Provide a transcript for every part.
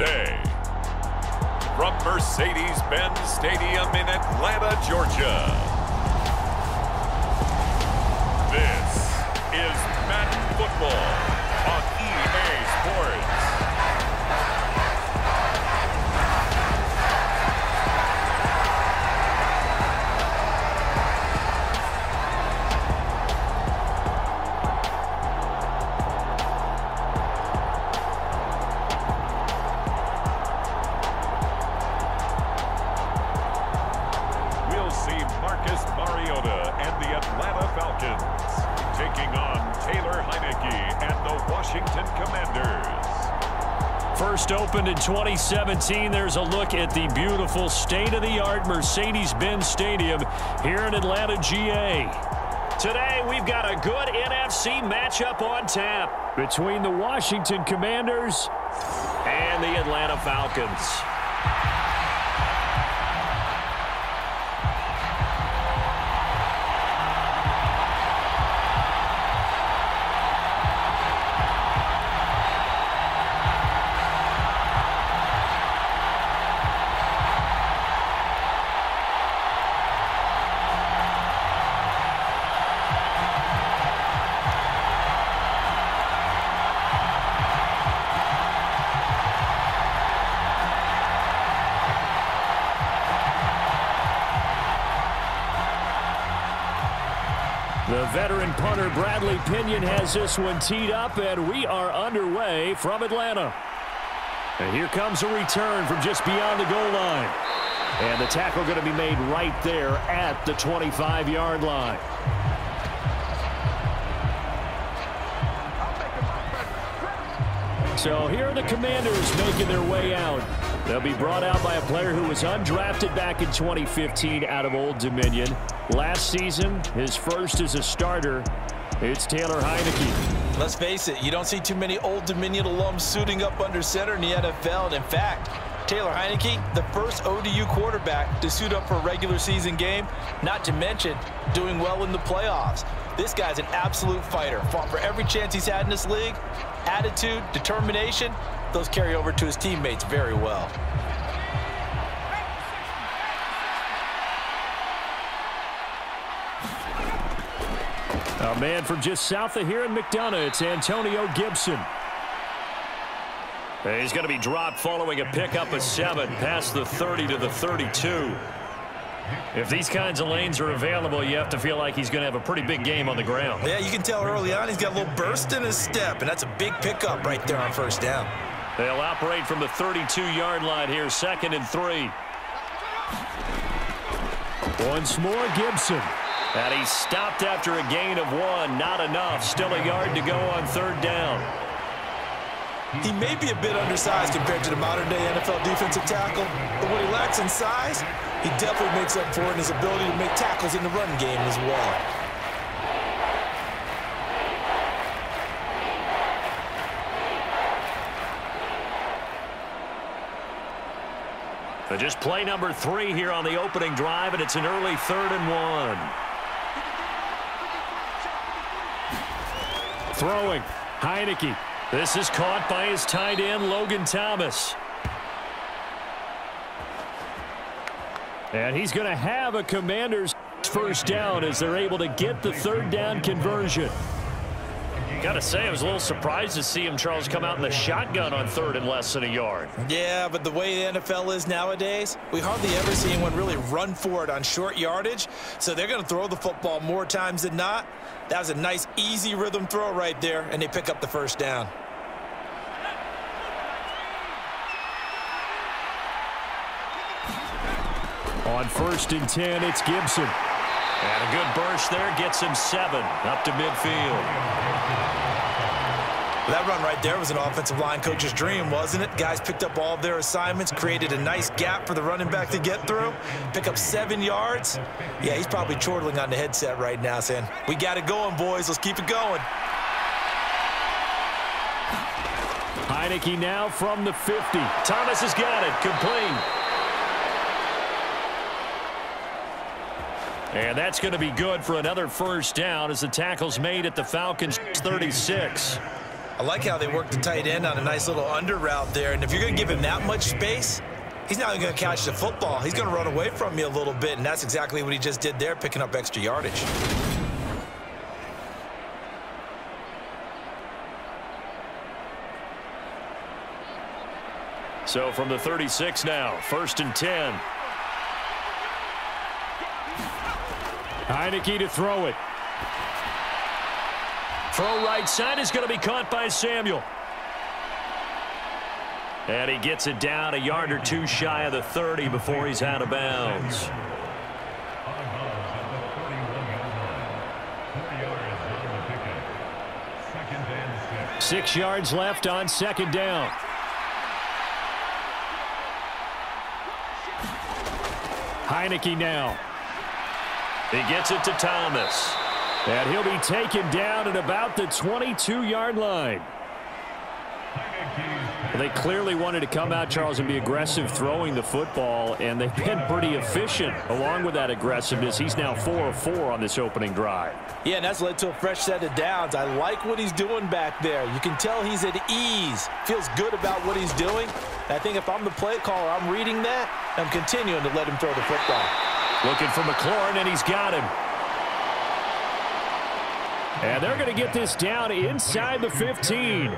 Sunday. From Mercedes-Benz Stadium in Atlanta, Georgia. This is Madden Football on EA Sports. And the Atlanta Falcons taking on Taylor Heineke and the Washington Commanders. First opened in 2017, there's a look at the beautiful state-of-the-art Mercedes-Benz Stadium here in Atlanta, GA. Today, we've got a good NFC matchup on tap between the Washington Commanders and the Atlanta Falcons. The veteran punter Bradley Pinion has this one teed up, and we are underway from Atlanta. And here comes a return from just beyond the goal line. And the tackle going to be made right there at the 25-yard line. So here are the Commanders making their way out. They'll be brought out by a player who was undrafted back in 2015 out of Old Dominion. Last season, his first as a starter, it's Taylor Heineke. Let's face it, you don't see too many Old Dominion alums suiting up under center in the NFL. And in fact, Taylor Heineke, the first ODU quarterback to suit up for a regular season game, not to mention doing well in the playoffs. This guy's an absolute fighter. Fought for every chance he's had in this league. Attitude, determination, those carry over to his teammates very well. A man from just south of here in McDonough, it's Antonio Gibson. He's going to be dropped following a pickup of 7 past the 30 to the 32. If these kinds of lanes are available, you have to feel like he's going to have a pretty big game on the ground. Yeah, you can tell early on he's got a little burst in his step, and that's a big pickup right there on first down. They'll operate from the 32-yard line here, 2nd and 3. Once more, Gibson. And he's stopped after a gain of 1. Not enough. Still a yard to go on 3rd down. He may be a bit undersized compared to the modern-day NFL defensive tackle, but what he lacks in size, he definitely makes up for it in his ability to make tackles in the run game as well. So just play number 3 here on the opening drive, and it's an early 3rd and 1. Throwing, Heineke. This is caught by his tight end, Logan Thomas. And he's going to have a Commanders first down as they're able to get the 3rd down conversion. Got to say, I was a little surprised to see him, Charles, come out in the shotgun on 3rd and less than a yard. Yeah, but the way the NFL is nowadays, we hardly ever see anyone really run for it on short yardage. So they're going to throw the football more times than not. That was a nice, easy rhythm throw right there, and they pick up the first down. On 1st and 10, it's Gibson. And a good burst there gets him 7 up to midfield. That run right there was an offensive line coach's dream, wasn't it? Guys picked up all of their assignments, created a nice gap for the running back to get through, pick up 7 yards. Yeah, he's probably chortling on the headset right now saying, we got it going, boys. Let's keep it going. Heineke now from the 50. Thomas has got it. Complete. And that's going to be good for another first down as the tackle's made at the Falcons' 36. I like how they work the tight end on a nice little under route there. And if you're going to give him that much space, he's not even going to catch the football. He's going to run away from you a little bit, and that's exactly what he just did there, picking up extra yardage. So from the 36 now, 1st and 10. Heineke to throw it. Throw right side is going to be caught by Samuel. And he gets it down a yard or two shy of the 30 before he's out of bounds. Six yards left on 2nd down. Heineke now. He gets it to Thomas. And he'll be taken down at about the 22-yard line. They clearly wanted to come out, Charles, and be aggressive throwing the football, and they've been pretty efficient along with that aggressiveness. He's now 4 of 4 on this opening drive. Yeah, and that's led to a fresh set of downs. I like what he's doing back there. You can tell he's at ease, feels good about what he's doing. And I think if I'm the play caller, I'm reading that, I'm continuing to let him throw the football. Looking for McLaurin, and he's got him. And they're going to get this down inside the 15.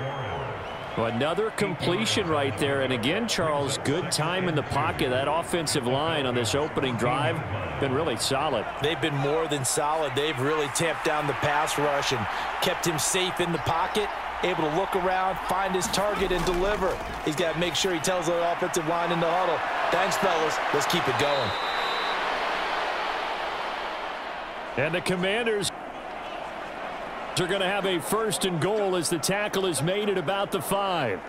Well, another completion right there. And again, Charles, good time in the pocket. That offensive line on this opening drive been really solid. They've been more than solid. They've really tamped down the pass rush and kept him safe in the pocket, able to look around, find his target, and deliver. He's got to make sure he tells the offensive line in the huddle, thanks, fellas, let's keep it going. And the Commanders are going to have a 1st and goal as the tackle is made at about the 5.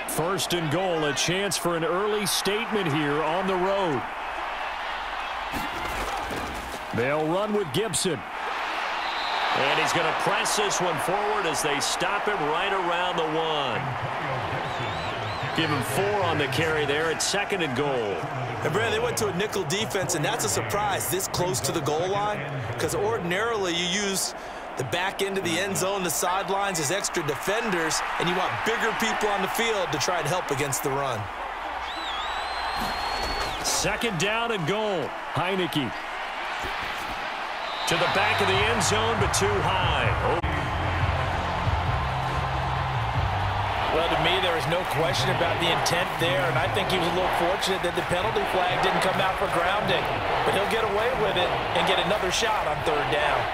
First and goal, a chance for an early statement here on the road. They'll run with Gibson. And he's going to press this one forward as they stop him right around the 1. Give him 4 on the carry there. It's 2nd and goal. And Brad, they went to a nickel defense, and that's a surprise this close to the goal line, because ordinarily you use the back end of the end zone, the sidelines as extra defenders, and you want bigger people on the field to try and help against the run. 2nd down and goal. Heineke to the back of the end zone, but too high. Well, to me, there is no question about the intent there, and I think he was a little fortunate that the penalty flag didn't come out for grounding. But he'll get away with it and get another shot on 3rd down.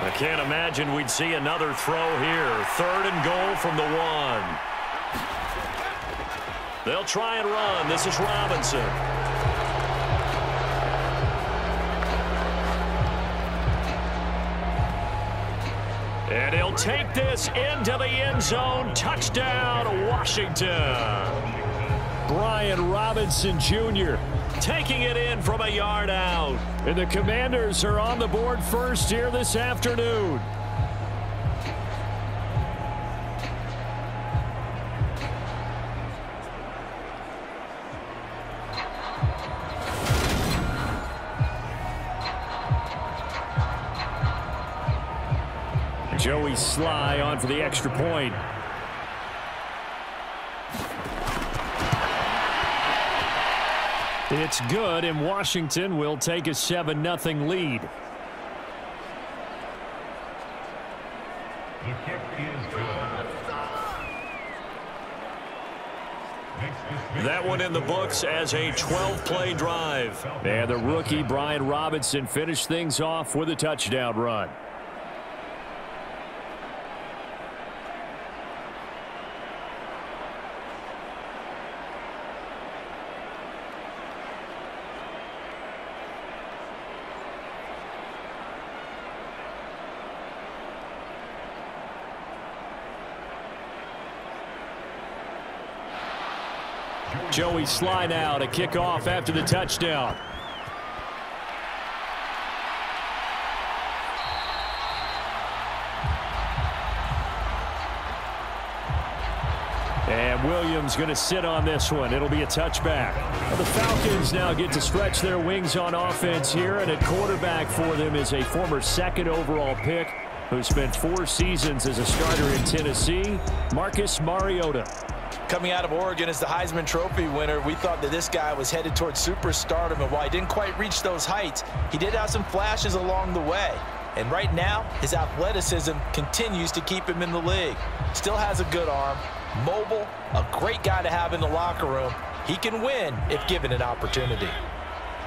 I can't imagine we'd see another throw here. 3rd and goal from the 1. They'll try and run. This is Robinson. And he'll take this into the end zone. Touchdown, Washington. Brian Robinson Jr. taking it in from a yard out. And the Commanders are on the board first here this afternoon. Joey Sly on for the extra point. It's good, and Washington will take a 7-0 lead. The kick is good. That one in the books as a 12-play drive. And the rookie Brian Robinson finished things off with a touchdown run. Joey Sly now to kick off after the touchdown. And Williams going to sit on this one. It'll be a touchback. Well, the Falcons now get to stretch their wings on offense here, and at quarterback for them is a former second overall pick who spent 4 seasons as a starter in Tennessee, Marcus Mariota. Coming out of Oregon as the Heisman Trophy winner, we thought that this guy was headed towards superstardom, and while he didn't quite reach those heights, he did have some flashes along the way. And right now, his athleticism continues to keep him in the league. Still has a good arm, mobile, a great guy to have in the locker room. He can win if given an opportunity.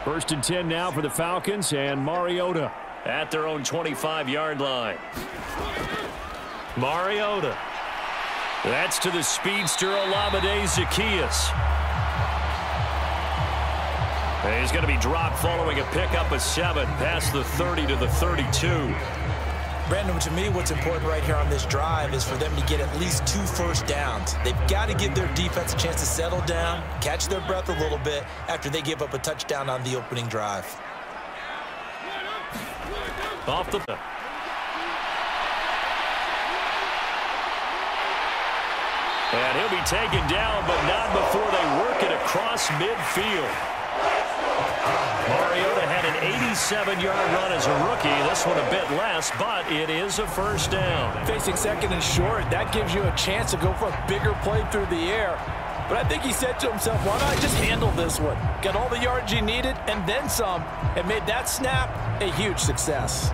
1st and 10 now for the Falcons, and Mariota at their own 25-yard line. Mariota. That's to the speedster Olamide Zaccheaus. And he's going to be dropped following a pickup of 7 past the 30 to the 32. Brandon, to me, what's important right here on this drive is for them to get at least 2 first downs. They've got to give their defense a chance to settle down, catch their breath a little bit after they give up a touchdown on the opening drive. Off the... And he'll be taken down, but not before they work it across midfield. Mariota had an 87-yard run as a rookie. This one a bit less, but it is a first down. Facing 2nd and short, that gives you a chance to go for a bigger play through the air. But I think he said to himself, why not just handle this one? Got all the yards he needed and then some, and made that snap a huge success.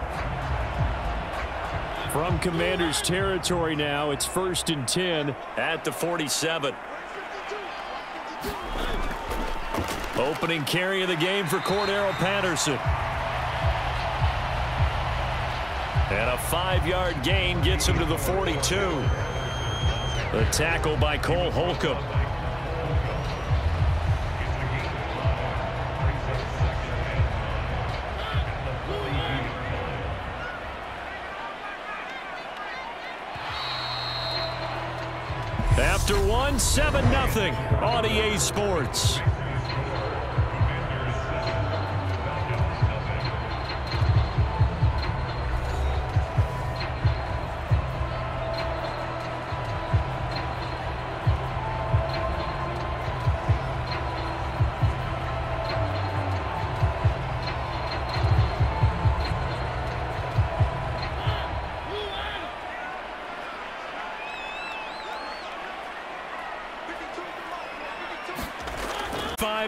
From Commander's territory now, it's 1st and 10 at the 47. Opening carry of the game for Cordero Patterson. And a 5-yard gain gets him to the 42. The tackle by Cole Holcomb. After 1, 7-0 on EA Sports.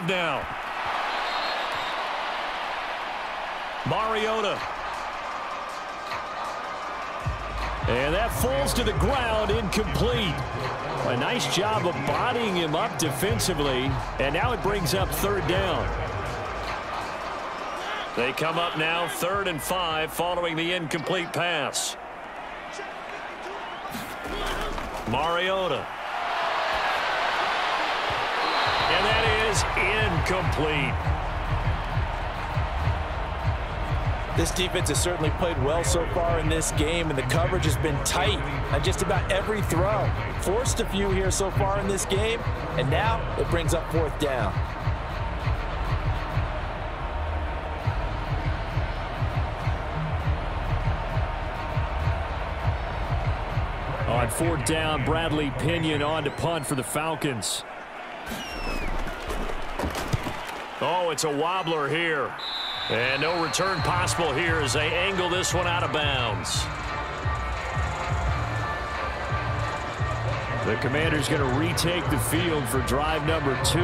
Now. Mariota. And that falls to the ground, incomplete. A nice job of bodying him up defensively, and now it brings up 3rd down. They come up now 3rd and 5 following the incomplete pass. Mariota. And that is incomplete. This defense has certainly played well so far in this game, and the coverage has been tight on just about every throw. Forced a few here so far in this game, and now it brings up 4th down. On 4th down, Bradley Pinion on to punt for the Falcons. Oh, it's a wobbler here. And no return possible here as they angle this one out of bounds. The Commander's going to retake the field for drive number 2.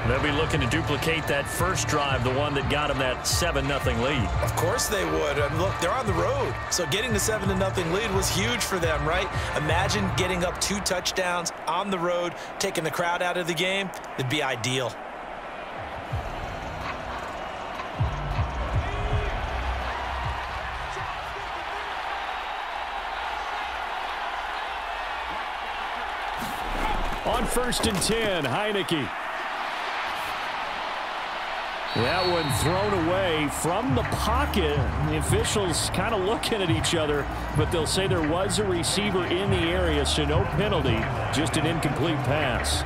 They'll be looking to duplicate that first drive, the one that got them that 7-0 lead. Of course they would. I mean, look, they're on the road. So getting the 7-0 lead was huge for them, right? Imagine getting up 2 touchdowns on the road, taking the crowd out of the game. It'd be ideal. On 1st and 10, Heineke. That one thrown away from the pocket. The officials kind of looking at each other, but they'll say there was a receiver in the area, so no penalty, just an incomplete pass.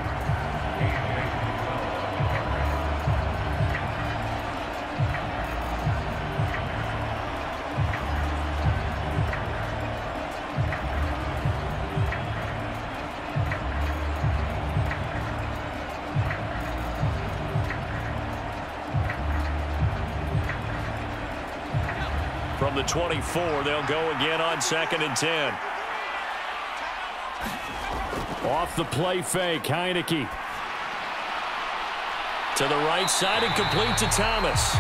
24. They'll go again on 2nd and 10. Off the play fake, Heineke. To the right side and complete to Thomas.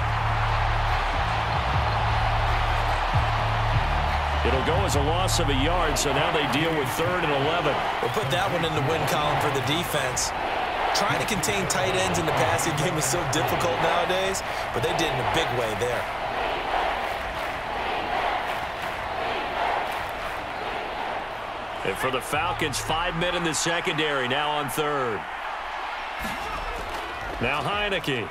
It'll go as a loss of a yard, so now they deal with 3rd and 11. We'll put that one in the win column for the defense. Trying to contain tight ends in the passing game is so difficult nowadays, but they did in a big way there. And for the Falcons, 5 men in the secondary, now on 3rd. Now Heineke.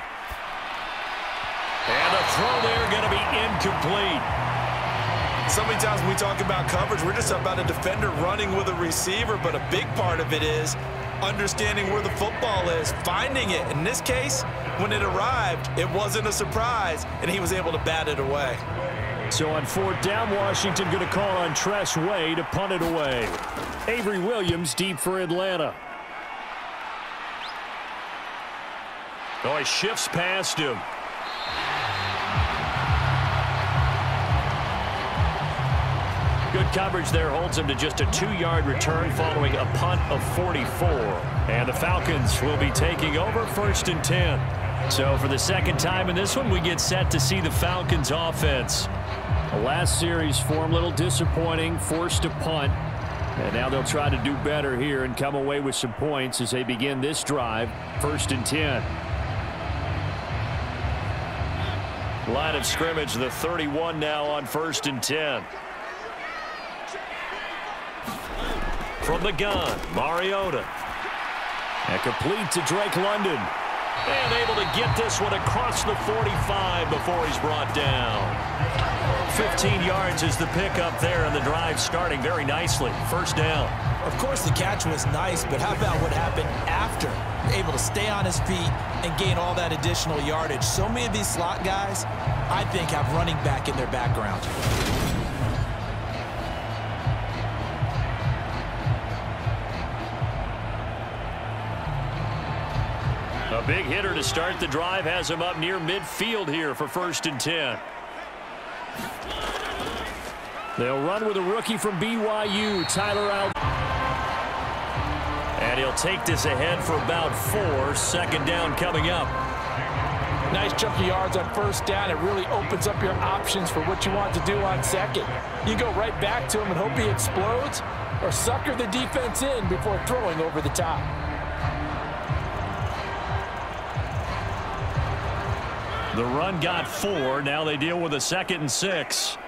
And the throw there going to be incomplete. So many times when we talk about coverage, we're just about a defender running with a receiver, but a big part of it is understanding where the football is, finding it. In this case, when it arrived, it wasn't a surprise, and he was able to bat it away. So on 4th down, Washington going to call on Tress Way to punt it away. Avery Williams deep for Atlanta. Oh, he shifts past him. Good coverage there holds him to just a 2-yard return following a punt of 44. And the Falcons will be taking over 1st and 10. So for the second time in this one, we get set to see the Falcons offense. The last series for them, a little disappointing, forced to punt. And now they'll try to do better here and come away with some points as they begin this drive, 1st and 10. Line of scrimmage, the 31 now on 1st and 10. From the gun, Mariota. And complete to Drake London. And able to get this one across the 45 before he's brought down. 15 yards is the pickup there, and the drive starting very nicely. 1st down. Of course, the catch was nice, but how about what happened after? Able to stay on his feet and gain all that additional yardage. So many of these slot guys, I think, have running back in their background. A big hitter to start the drive has him up near midfield here for 1st and 10. They'll run with a rookie from BYU, Tyler Al. And he'll take this ahead for about 4. 2nd down coming up. Nice chunk of yards on 1st down. It really opens up your options for what you want to do on 2nd. You go right back to him and hope he explodes, or sucker the defense in before throwing over the top. The run got 4. Now they deal with a 2nd and 6.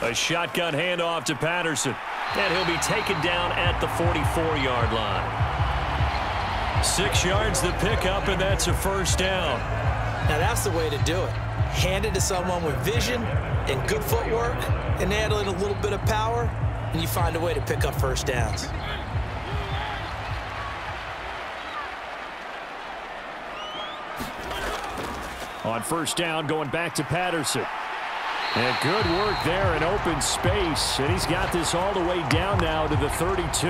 A shotgun handoff to Patterson. And he'll be taken down at the 44-yard line. 6 yards the pickup, and that's a 1st down. Now that's the way to do it. Hand it to someone with vision and good footwork, and add in a little bit of power, and you find a way to pick up 1st downs. On 1st down, going back to Patterson. And good work there in open space. And he's got this all the way down now to the 32.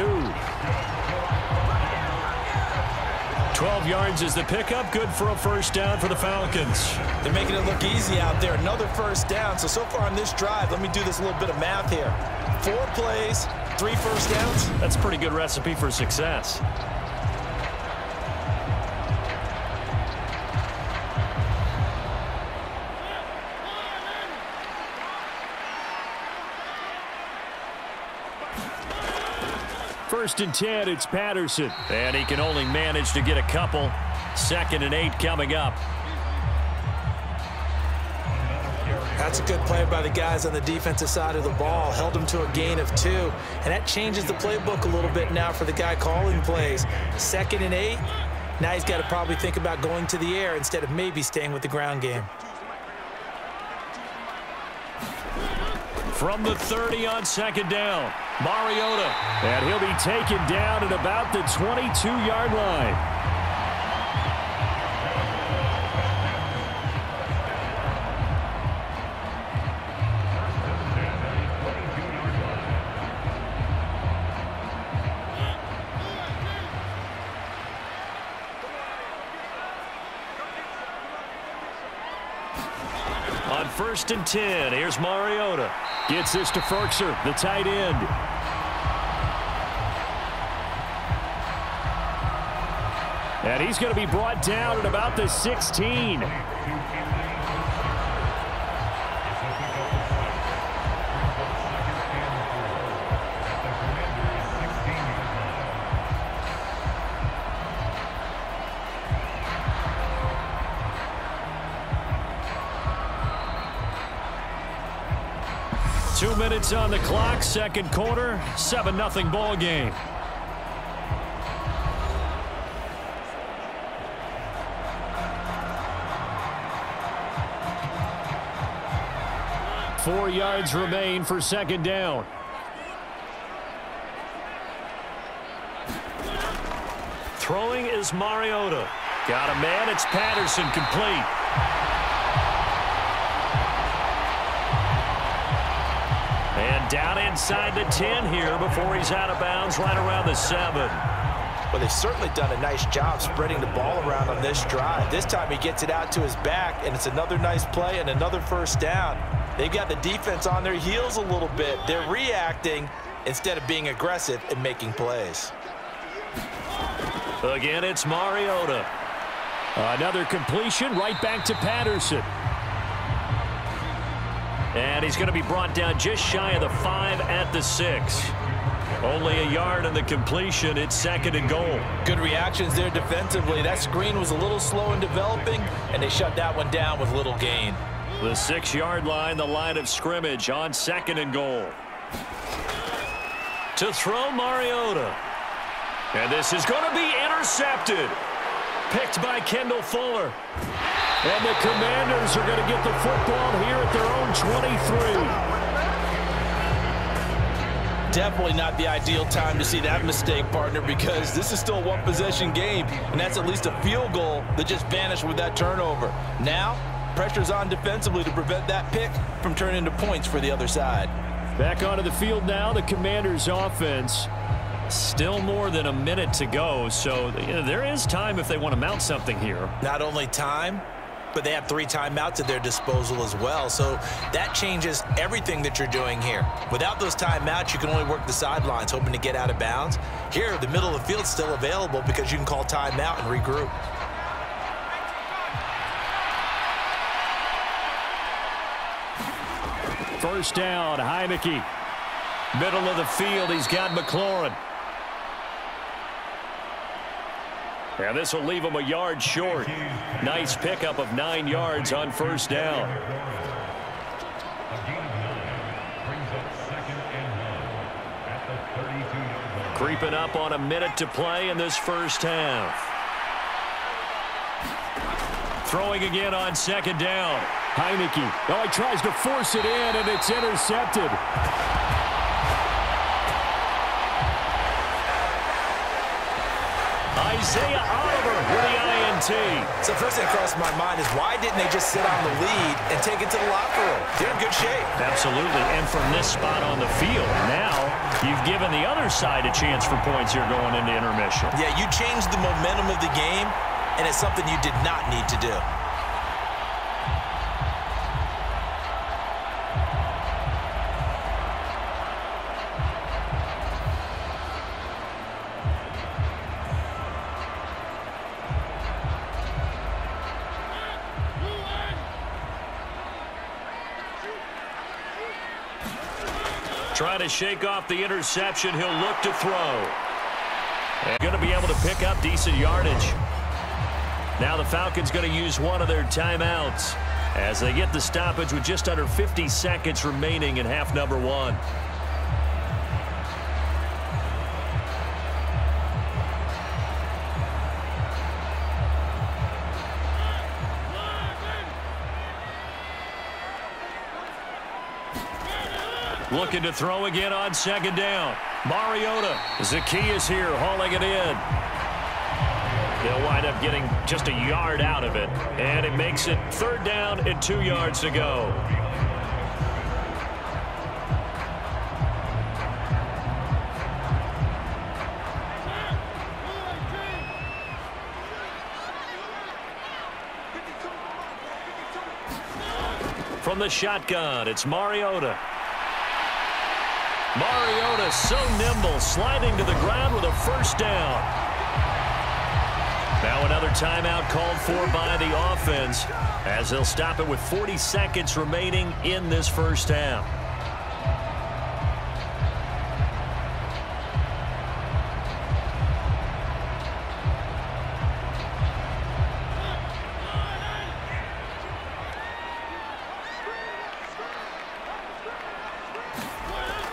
12 yards is the pickup. Good for a 1st down for the Falcons. They're making it look easy out there. Another 1st down. So far on this drive, let me do this little bit of math here. 4 plays, 3 1st downs. That's a pretty good recipe for success. First and 10, it's Patterson. And he can only manage to get a couple. 2nd and 8 coming up. That's a good play by the guys on the defensive side of the ball. Held them to a gain of 2. And that changes the playbook a little bit now for the guy calling plays. 2nd and 8. Now he's got to probably think about going to the air instead of maybe staying with the ground game. From the 30 on 2nd down, Mariota. And he'll be taken down at about the 22-yard line. 1st and 10. Here's Mariota. Gets this to Ferkser, the tight end. And he's going to be brought down at about the 16. Two minutes on the clock, second quarter, 7-0 ball game. Four yards remain for second down. Throwing is Mariota. Got a man, it's Patterson, complete. And down inside the 10 here before he's out of bounds right around the 7. Well, they've certainly done a nice job spreading the ball around on this drive. This time he gets it out to his back, and it's another nice play and another first down. They've got the defense on their heels a little bit. They're reacting instead of being aggressive and making plays. Again, it's Mariota. Another completion right back to Patterson. And he's going to be brought down just shy of the 5 at the 6. Only a yard on the completion. It's 2nd and goal. Good reactions there defensively. That screen was a little slow in developing, and they shut that one down with little gain. The 6-yard line, the line of scrimmage on 2nd and goal. To throw Mariota. And this is going to be intercepted. Picked by Kendall Fuller. And the Commanders are going to get the football here at their own 23. Definitely not the ideal time to see that mistake, partner, because this is still a one-possession game, and that's at least a field goal that just vanished with that turnover. Now, pressure's on defensively to prevent that pick from turning into points for the other side. Back onto the field now, the Commanders' offense. Still more than a minute to go, so there is time if they want to mount something here. Not only time, but they have 3 timeouts at their disposal as well, so that changes everything that you're doing here. Without those timeouts, you can only work the sidelines, hoping to get out of bounds. Here, the middle of the field's still available because you can call timeout and regroup. First down, Heineke. Middle of the field, he's got McLaurin. And this will leave him a yard short. Nice pickup of 9 yards on first down. Creeping up on a minute to play in this first half. Throwing again on second down. Heineke. Oh, he tries to force it in, and it's intercepted. Isaiah Oliver with the INT. So first thing that crossed my mind is why didn't they just sit on the lead and take it to the locker room? They're in good shape. Absolutely, and from this spot on the field, now you've given the other side a chance for points here going into intermission. Yeah, you changed the momentum of the game, and it's something you did not need to do. Trying to shake off the interception. He'll look to throw. And going to be able to pick up decent yardage. Now the Falcons going to use one of their timeouts as they get the stoppage with just under 50 seconds remaining in half number 1. Looking to throw again on second down. Mariota. Zacchaeus here hauling it in. They'll wind up getting just a yard out of it. And it makes it 3rd down and 2 yards to go. From From the shotgun, it's Mariota. Mariota so nimble, sliding to the ground with a first down. Now another timeout called for by the offense as they'll stop it with 40 seconds remaining in this first half.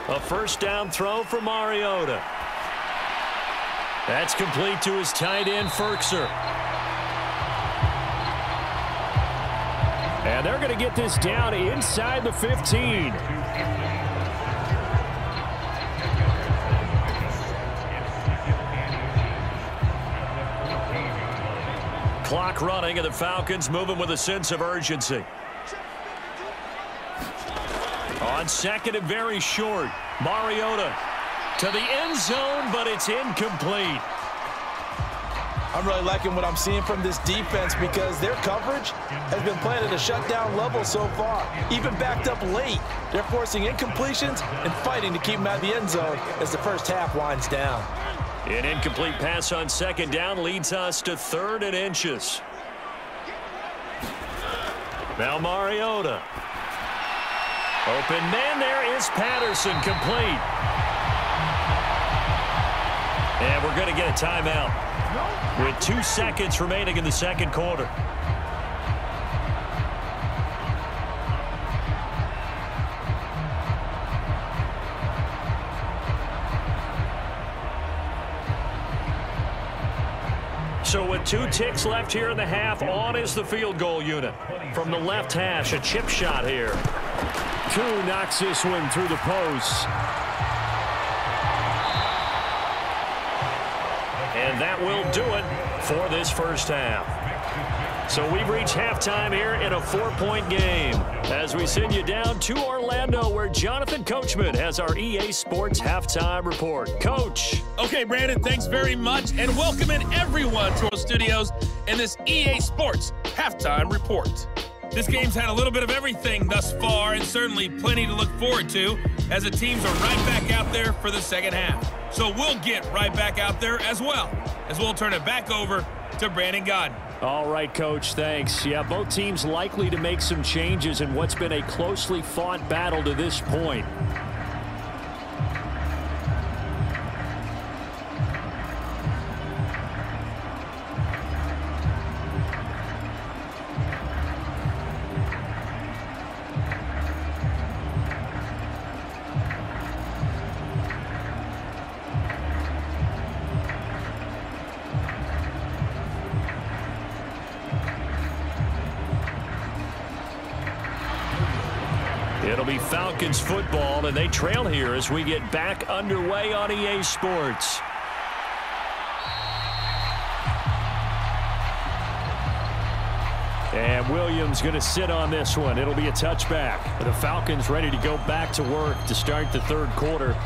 A first down throw for Mariota. That's complete to his tight end, Ferkser. And they're going to get this down inside the 15. Clock running, and the Falcons moving with a sense of urgency. On second and very short, Mariota to the end zone, but it's incomplete. I'm really liking what I'm seeing from this defense because their coverage has been playing at a shutdown level so far. Even backed up late, they're forcing incompletions and fighting to keep them out of the end zone as the first half winds down. An incomplete pass on second down leads us to 3rd and inches. Now Mariota. Open man, there is Patterson, complete. And we're going to get a timeout with 2 seconds remaining in the second quarter. So with 2 ticks left here in the half, on is the field goal unit. From the left hash, a chip shot here. Koo knocks this one through the post. And that will do it for this first half. So we've reached halftime here in a 4-point game as we send you down to Orlando where Jonathan Coachman has our EA Sports Halftime Report. Coach. Okay, Brandon, thanks very much, and welcoming everyone to our studios in this EA Sports Halftime Report. This game's had a little bit of everything thus far, and certainly plenty to look forward to as the teams are right back out there for the second half. So we'll get right back out there as well, as we'll turn it back over to Brandon Godden. All right, Coach, thanks. Yeah, both teams likely to make some changes in what's been a closely fought battle to this point. It'll be Falcons football, and they trail here as we get back underway on EA Sports. And Williams going to sit on this one. It'll be a touchback. The Falcons ready to go back to work to start the third quarter.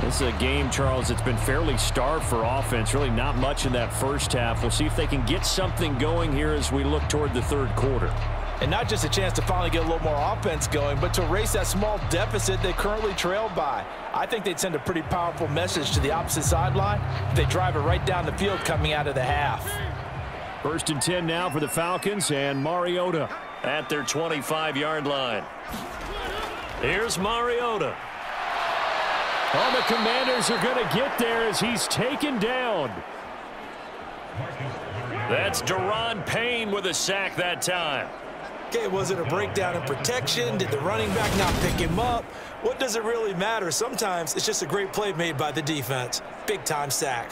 This is a game, Charles, that's been fairly starved for offense. Really not much in that first half. We'll see if they can get something going here as we look toward the third quarter. And not just a chance to finally get a little more offense going, but to erase that small deficit they currently trailed by. I think they'd send a pretty powerful message to the opposite sideline if they drive it right down the field coming out of the half. 1st and 10 now for the Falcons, and Mariota at their 25-yard line. Here's Mariota. Oh, the Commanders are going to get there as he's taken down. That's Daron Payne with a sack that time. Okay, was it a breakdown in protection? Did the running back not pick him up? What does it really matter? Sometimes it's just a great play made by the defense. Big-time sack.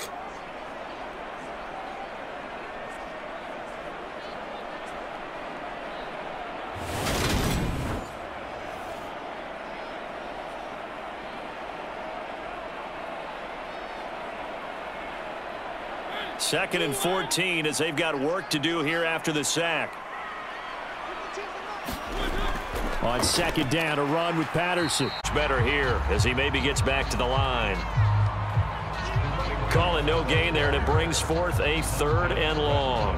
Second and 14 as they've got work to do here after the sack. On second down, a run with Patterson. Better here as he maybe gets back to the line. Calling no gain there, and it brings forth a 3rd and long.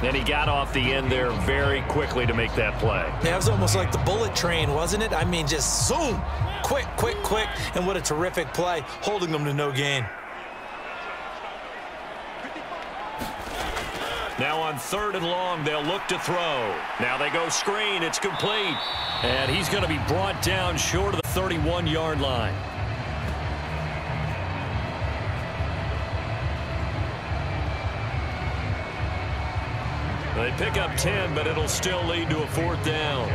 And he got off the end there very quickly to make that play. Yeah, it was almost like the bullet train, wasn't it? I mean, just zoom. Quick, quick, quick. And what a terrific play, holding them to no gain. Now on 3rd and long, they'll look to throw. Now they go screen. It's complete. And he's going to be brought down short of the 31-yard line. They pick up 10, but it'll still lead to a 4th down.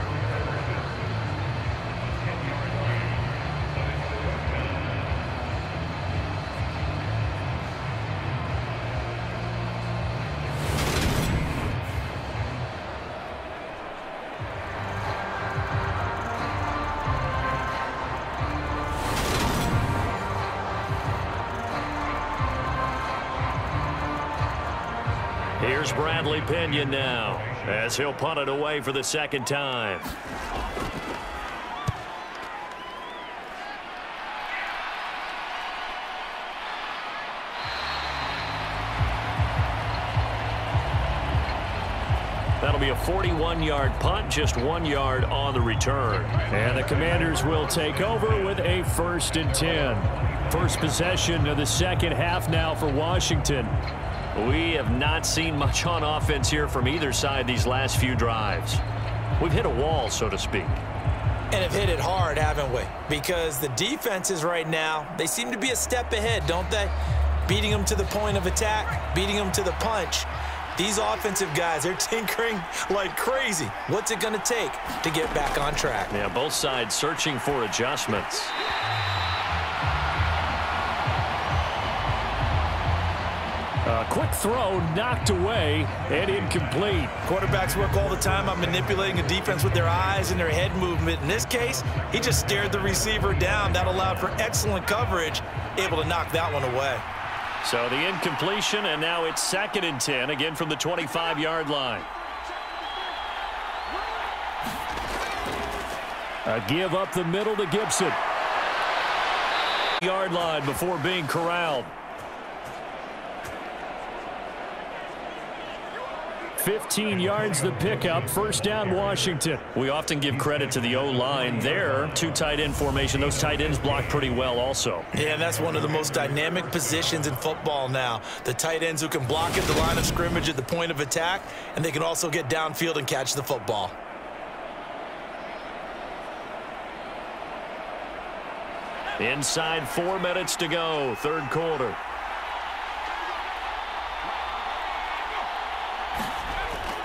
Here's Bradley Pinion now, as he'll punt it away for the 2nd time. That'll be a 41-yard punt, just 1 yard on the return. And the Commanders will take over with a 1st and 10. First possession of the 2nd half now for Washington. We have not seen much on offense here from either side these last few drives. We've hit a wall, so to speak. And have hit it hard, haven't we? Because the defenses right now, they seem to be a step ahead, don't they? Beating them to the point of attack, beating them to the punch. These offensive guys, they're tinkering like crazy. What's it going to take to get back on track? Yeah, both sides searching for adjustments. A quick throw knocked away and incomplete. Quarterbacks work all the time on manipulating a defense with their eyes and their head movement. In this case, he just stared the receiver down. That allowed for excellent coverage, able to knock that one away. So the incompletion, and now it's 2nd and 10, again from the 25-yard line. A give up the middle to Gibson. Yard line before being corralled. 15 yards the pickup. 1st down, Washington. We often give credit to the O-line there. 2 tight end formation. Those tight ends block pretty well also. Yeah, and that's one of the most dynamic positions in football now. The tight ends who can block at the line of scrimmage at the point of attack, and they can also get downfield and catch the football. Inside 4 minutes to go, 3rd quarter.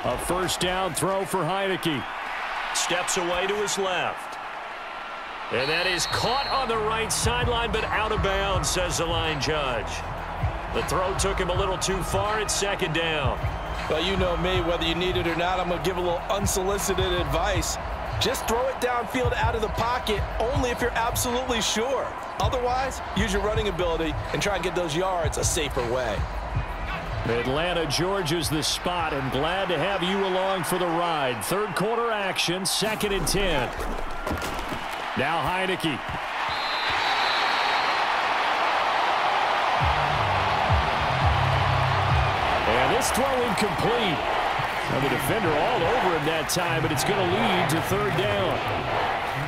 A 1st down throw for Heineke. Steps away to his left. And that is caught on the right sideline, but out of bounds, says the line judge. The throw took him a little too far. It's 2nd down. Well, you know me, whether you need it or not, I'm going to give a little unsolicited advice. Just throw it downfield out of the pocket only if you're absolutely sure. Otherwise, use your running ability and try and get those yards a safer way. Atlanta, Georgia's the spot, and glad to have you along for the ride. 3rd quarter action, 2nd and 10. Now Heineke. And this throw incomplete. And the defender all over him that time, but it's going to lead to 3rd down.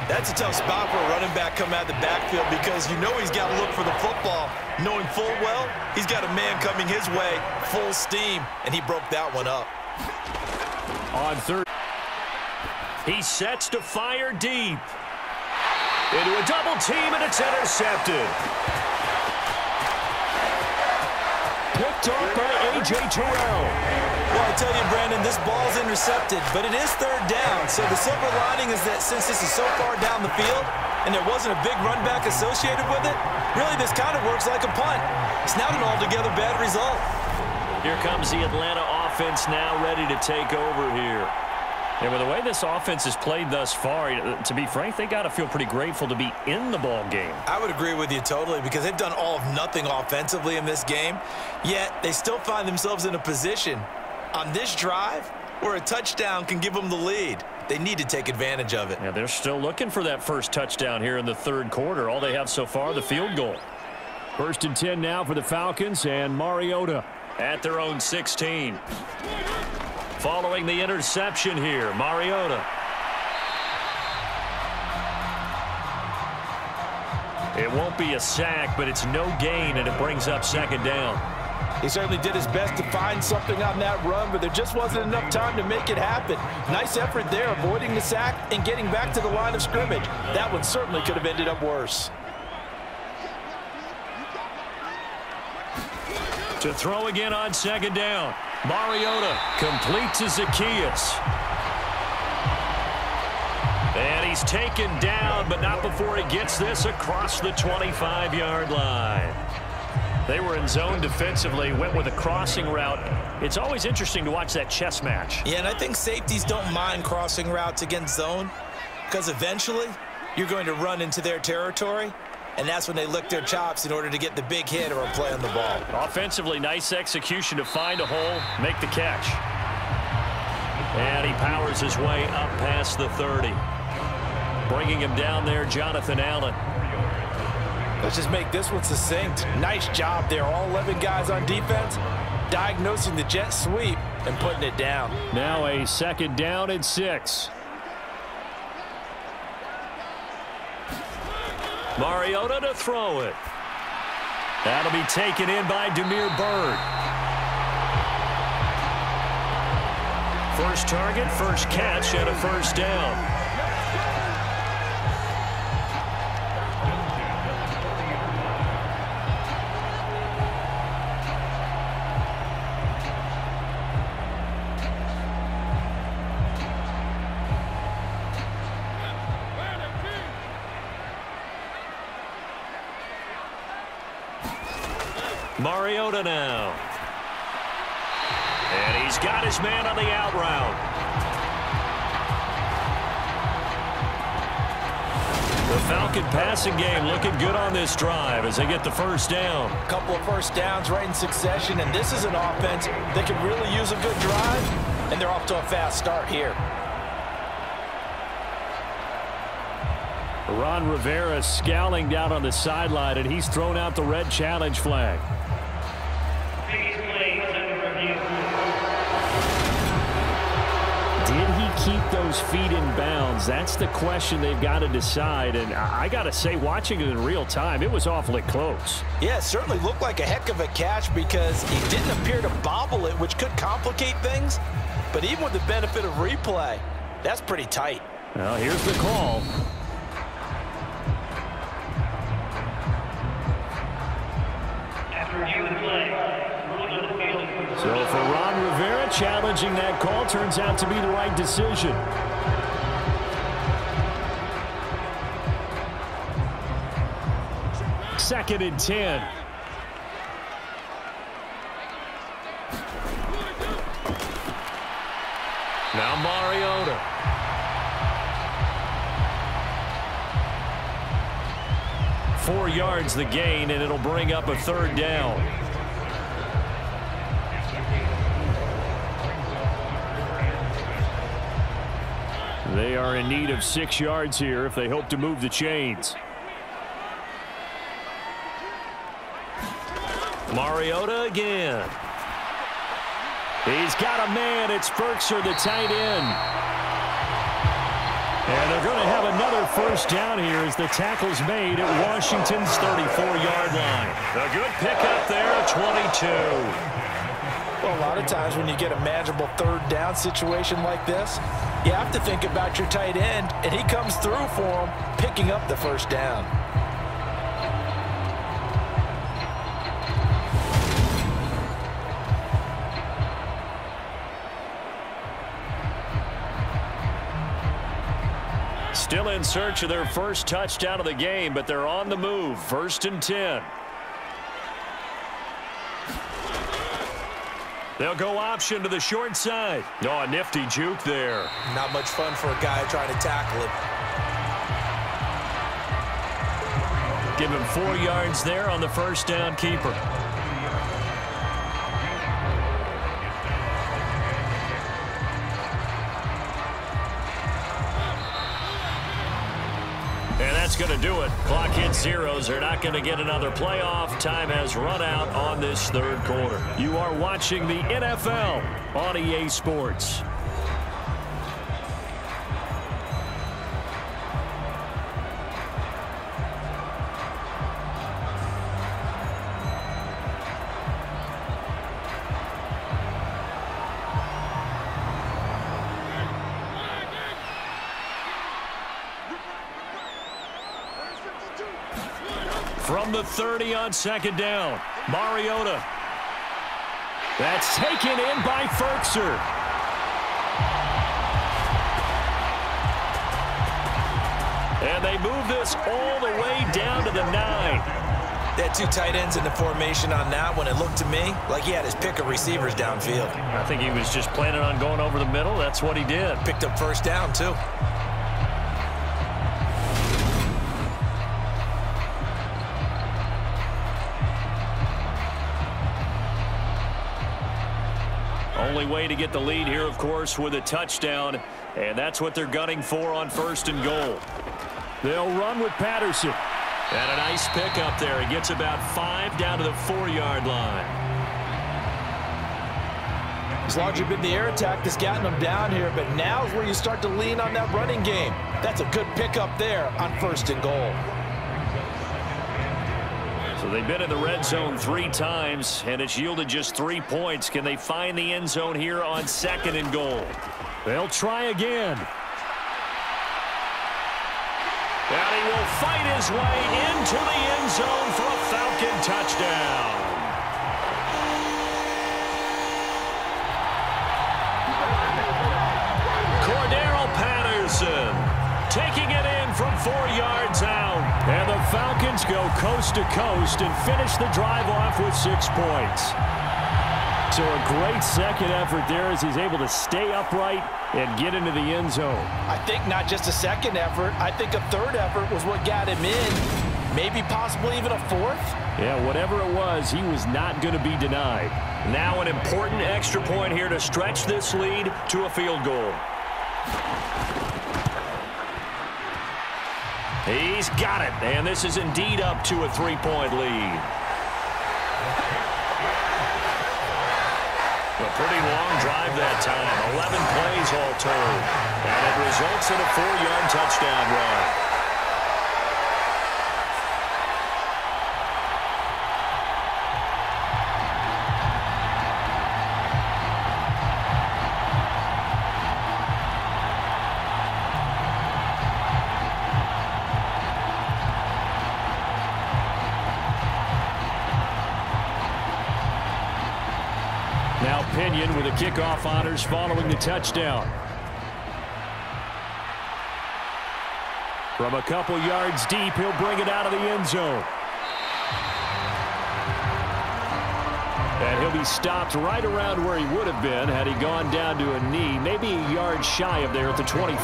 That's a tough spot for a running back coming out of the backfield because you know he's got to look for the football, knowing full well he's got a man coming his way, full steam, and he broke that one up. On 3rd, he sets to fire deep. Into a double team, and it's intercepted. Picked up by A.J. Terrell. Well, I tell you, Brandon, this ball's intercepted, but it is 3rd down. So the silver lining is that since this is so far down the field and there wasn't a big run back associated with it, really this kind of works like a punt. It's not an altogether bad result. Here comes the Atlanta offense now ready to take over here. And with the way this offense has played thus far, to be frank, they got to feel pretty grateful to be in the ball game. I would agree with you totally because they've done all of nothing offensively in this game, yet they still find themselves in a position on this drive where a touchdown can give them the lead. They need to take advantage of it. Yeah, they're still looking for that first touchdown here in the 3rd quarter. All they have so far, the field goal. 1st and 10 now for the Falcons, and Mariota at their own 16. following the interception here. Mariota. It won't be a sack, but it's no gain, and it brings up second down. He certainly did his best to find something on that run, but there just wasn't enough time to make it happen. Nice effort there, avoiding the sack and getting back to the line of scrimmage. That one certainly could have ended up worse. To throw again on second down. Mariota completes to Zacchaeus. And he's taken down, but not before he gets this across the 25-yard line. They were in zone defensively, went with a crossing route. It's always interesting to watch that chess match. Yeah, and I think safeties don't mind crossing routes against zone because eventually you're going to run into their territory, and that's when they lick their chops in order to get the big hit or a play on the ball. Offensively, nice execution to find a hole, make the catch. And he powers his way up past the 30. Bringing him down there, Jonathan Allen. Let's just make this one succinct. Nice job there. All 11 guys on defense diagnosing the jet sweep and putting it down. Now a second down and 6. Mariota to throw it. That'll be taken in by Damiere Byrd. First target, first catch, and a first down. Mariota now. And he's got his man on the out route. The Falcon passing game looking good on this drive as they get the first down. A couple of first downs right in succession, and this is an offense that could really use a good drive, and they're off to a fast start here. Ron Rivera scowling down on the sideline, and he's thrown out the red challenge flag. Did he keep those feet in bounds? That's the question they've got to decide. And I got to say, watching it in real time, it was awfully close. Yeah, it certainly looked like a heck of a catch because he didn't appear to bobble it, which could complicate things. But even with the benefit of replay, that's pretty tight. Well, here's the call. So for Ron Rivera, challenging that call turns out to be the right decision. Second and 10. Now Mariota. Four yards the gain, and it'll bring up a third down. They are in need of 6 yards here if they hope to move the chains. Mariota again. He's got a man. It's Ferkser, the tight end. And they're going to have another first down here as the tackle's made at Washington's 34-yard line. A good pickup there at 22. Well, a lot of times when you get a manageable third down situation like this, you have to think about your tight end, and he comes through for him, picking up the first down. Still in search of their first touchdown of the game, but they're on the move. First and 10. They'll go option to the short side. Oh, a nifty juke there. Not much fun for a guy trying to tackle it. Give him 4 yards there on the first down keeper. And that's going to do it. Clock hits zeros. They're not going to get another playoff. Time has run out on this third quarter. You are watching the NFL on EA Sports. From the 30 on second down, Mariota. That's taken in by Ferkser. And they move this all the way down to the 9. They had 2 tight ends in the formation on that one. It looked to me like he had his pick of receivers downfield. I think he was just planning on going over the middle. That's what he did. Picked up first down, too. Only way to get the lead here, of course, with a touchdown, and that's what they're gunning for on first and goal. They'll run with Patterson. And a nice pick up there. He gets about 5 down to the 4-yard line. It's largely been the air attack that's gotten them down here, but now's where you start to lean on that running game. That's a good pick up there on first and goal. So they've been in the red zone 3 times, and it's yielded just 3 points. Can they find the end zone here on second and goal? They'll try again. And he will fight his way into the end zone for a Falcon touchdown. Cordero Patterson taking it in from 4 yards out. And the Falcons go coast to coast and finish the drive off with 6 points. So a great second effort there as he's able to stay upright and get into the end zone. I think not just a second effort. I think a third effort was what got him in. Maybe possibly even a fourth. Yeah, whatever it was, he was not going to be denied. Now an important extra point here to stretch this lead to a field goal. He's got it, and this is indeed up to a 3-point lead. A pretty long drive that time, 11 plays all told, and it results in a 4-yard touchdown run. Now Pinion with the kickoff honors following the touchdown. From a couple yards deep, he'll bring it out of the end zone. And he'll be stopped right around where he would have been had he gone down to a knee, maybe a yard shy of there at the 24.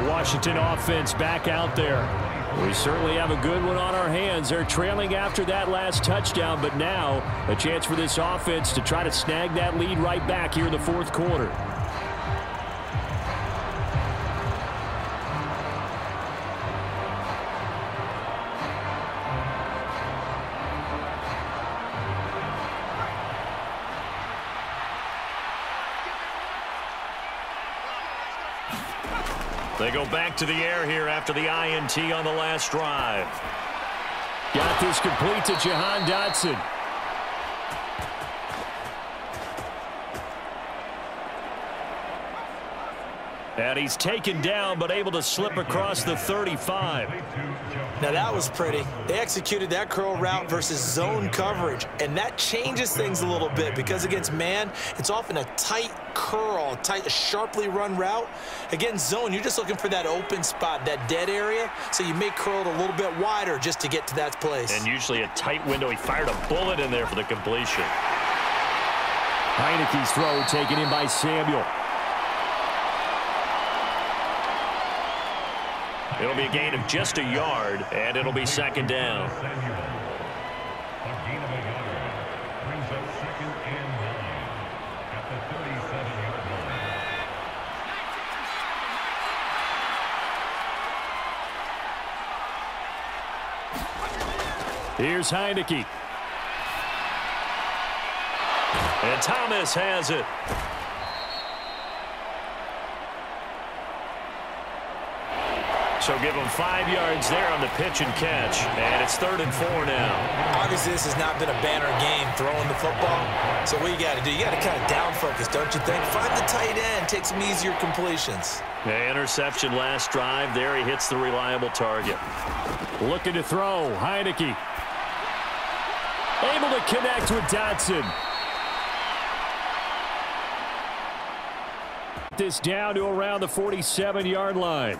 The Washington offense back out there. We certainly have a good one on our hands. They're trailing after that last touchdown, but now a chance for this offense to try to snag that lead right back here in the fourth quarter. They go back to the air here after the INT on the last drive. Got this complete to Jahan Dotson. And he's taken down, but able to slip across the 35. Now that was pretty. They executed that curl route versus zone coverage, and that changes things a little bit because against man, it's often a tight curl, a sharply run route. Against zone, you're just looking for that open spot, that dead area, so you may curl it a little bit wider just to get to that place. And usually a tight window. He fired a bullet in there for the completion. Heineke's throw taken in by Samuel. It'll be a gain of just a yard, and it'll be second down. Here's Heineke. And Thomas has it. So give him 5 yards there on the pitch and catch. And it's 3rd and 4 now. Obviously, this has not been a banner game throwing the football. So what you got to do, you got to kind of down focus, don't you think? Find the tight end, take some easier completions. The interception last drive. There he hits the reliable target. Looking to throw. Heineke. Able to connect with Dotson. This down to around the 47-yard line.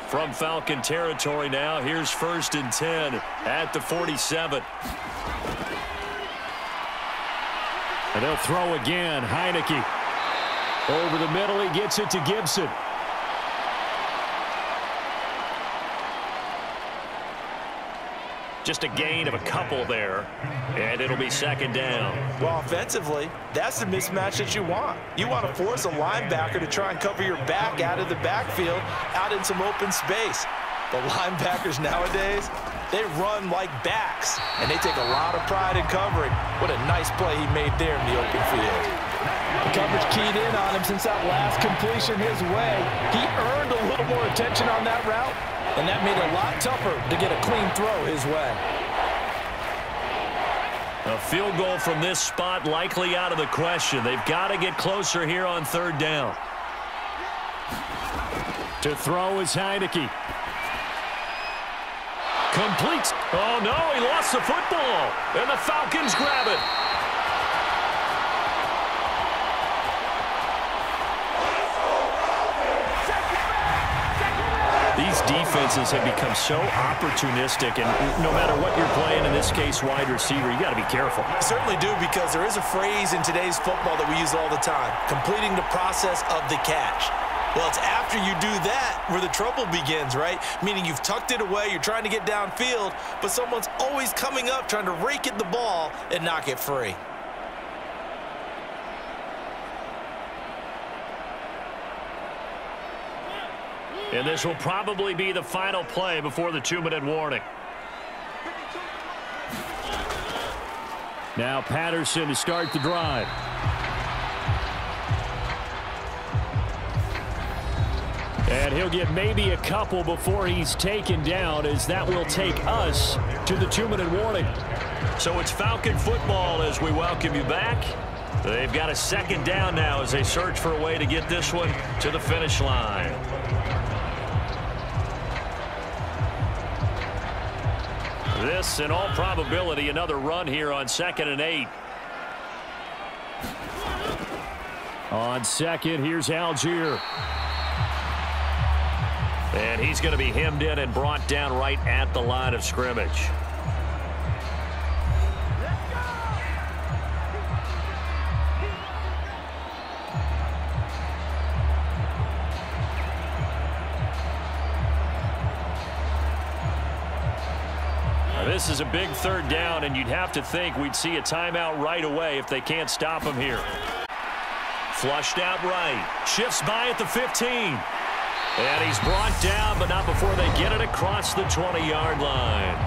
From Falcon territory now, here's 1st and 10 at the 47. And they'll throw again. Heineke. Over the middle, he gets it to Gibson. Just a gain of a couple there, and it'll be 2nd down. Well, offensively, that's the mismatch that you want. You want to force a linebacker to try and cover your back out of the backfield, out in some open space. The linebackers nowadays, they run like backs, and they take a lot of pride in covering. What a nice play he made there in the open field. The coverage keyed in on him since that last completion his way. He earned a little more attention on that route, and that made it a lot tougher to get a clean throw his way. A field goal from this spot likely out of the question. They've got to get closer here on 3rd down. To throw is Heineke. Completes. Oh, no, he lost the football. And the Falcons grab it. These defenses have become so opportunistic, and no matter what you're playing, in this case wide receiver, you got to be careful. I certainly do, because there is a phrase in today's football that we use all the time: completing the process of the catch. Well, it's after you do that where the trouble begins, right? Meaning you've tucked it away, you're trying to get downfield, but someone's always coming up trying to rake at the ball and knock it free. And this will probably be the final play before the 2-minute warning. Now Patterson to start the drive. And he'll get maybe a couple before he's taken down, as that will take us to the 2-minute warning. So it's Falcon football as we welcome you back. They've got a 2nd down now as they search for a way to get this one to the finish line. This, in all probability, another run here on 2nd and 8. On 2nd, here's Algier. And he's going to be hemmed in and brought down right at the line of scrimmage. This is a big 3rd down, and you'd have to think we'd see a timeout right away if they can't stop him here. Flushed out right. Shifts by at the 15. And he's brought down, but not before they get it across the 20-yard line.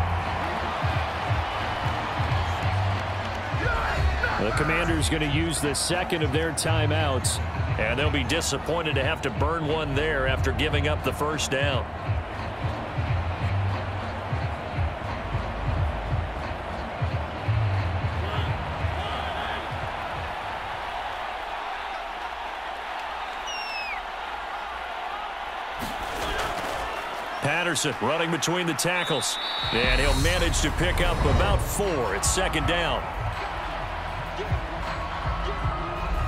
The Commanders going to use the 2nd of their timeouts, and they'll be disappointed to have to burn one there after giving up the 1st down. Patterson running between the tackles, and he'll manage to pick up about 4. It's 2nd down.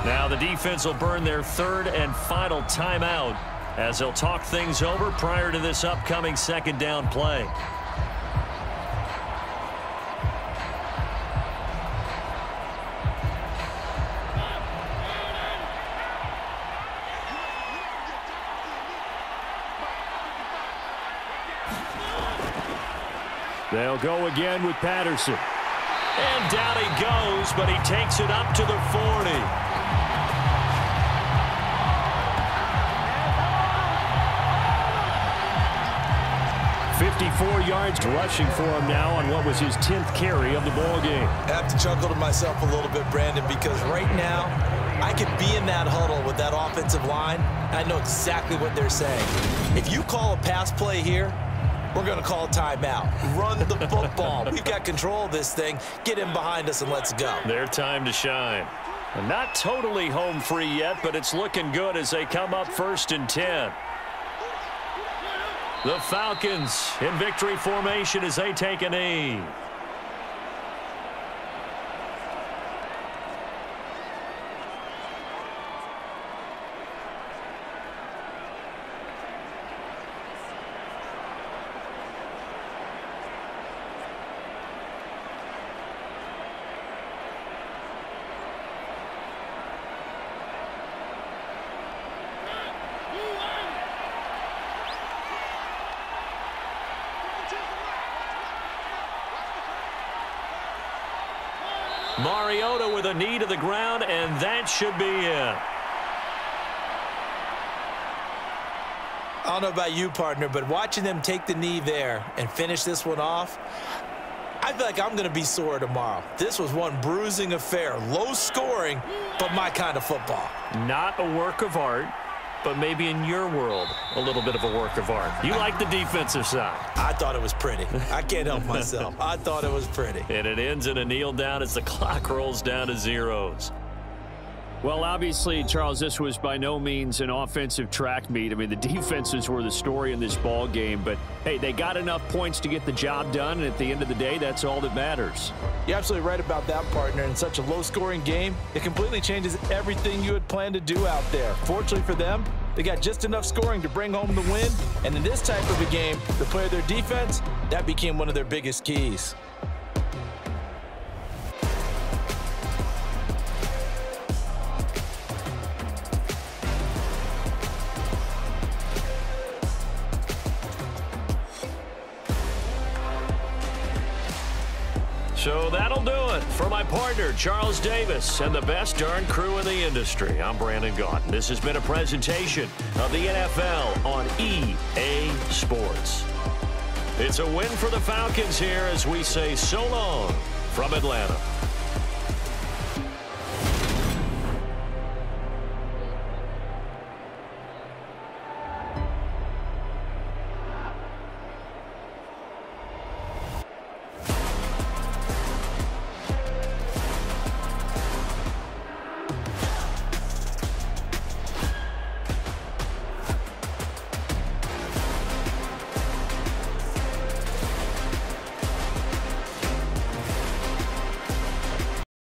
Now the defense will burn their 3rd and final timeout as they'll talk things over prior to this upcoming 2nd down play. They'll go again with Patterson. And down he goes, but he takes it up to the 40. 54 yards rushing for him now on what was his 10th carry of the ball game. I have to chuckle to myself a little bit, Brandon, because right now I could be in that huddle with that offensive line. I know exactly what they're saying. If you call a pass play here, we're going to call a timeout. Run the football. We've got control of this thing. Get in behind us and let's go. Their time to shine. And not totally home free yet, but it's looking good as they come up 1st and 10. The Falcons in victory formation as they take a knee. Mariota with a knee to the ground, and that should be it. I don't know about you, partner, but watching them take the knee there and finish this one off, I feel like I'm going to be sore tomorrow. This was one bruising affair. Low scoring, but my kind of football. Not a work of art, but maybe in your world, a little bit of a work of art. You like the defensive side. I thought it was pretty. I can't help myself. I thought it was pretty. And it ends in a kneel down as the clock rolls down to zeros. Well, obviously, Charles, this was by no means an offensive track meet. I mean, the defenses were the story in this ball game. But, hey, they got enough points to get the job done. And at the end of the day, that's all that matters. You're absolutely right about that, partner. In such a low-scoring game, it completely changes everything you had planned to do out there. Fortunately for them, they got just enough scoring to bring home the win. And in this type of a game, to play their defense, that became one of their biggest keys. So that'll do it for my partner, Charles Davis, and the best darn crew in the industry. I'm Brandon Gaudin. This has been a presentation of the NFL on EA Sports. It's a win for the Falcons here as we say so long from Atlanta.